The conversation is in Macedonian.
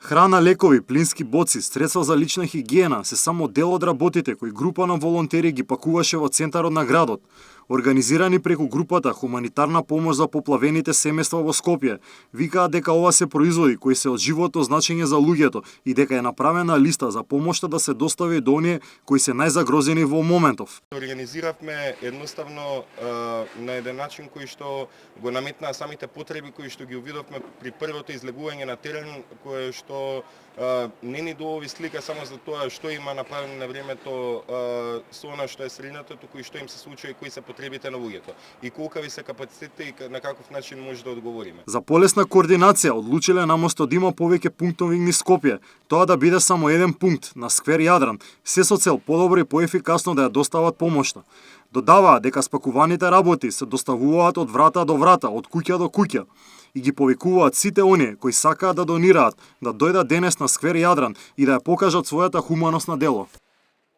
Храна, лекови, плински боци, средства за лична хигиена се само дел од работите кои група на волонтери ги пакуваше во центарот на градот. Организирани преку групата Хуманитарна помош за поплавените семејства во Скопје, викаат дека ова се производи кои се од животно значење за луѓето и дека е направена листа за помошта да се достави до оние кои се најзагрозени во моментов. Организиравме едноставно на еден начин кој што го наметнаа самите потреби кои што ги увидовме при првото излегување на терен, кое што не ни доави слика само за тоа што има направено на времето со она што е средното, туку и што им се случува и кои се потребите на луѓето и колкави се капацитетите и на каков начин може да одговориме. За полесна координација одлучиле наместо да има повеќе пунктови низ Скопје, тоа да биде само еден пункт на сквер Јадран, се со цел подобро и поефикасно да ја достават помошта. Додаваа дека спакуваните работи се доставуваат од врата до врата, од куќа до куќа и ги повикуваат сите оние кои сакаат да донираат да дојдат денес на сквер Јадран и да ја покажат својата хуманост на дело.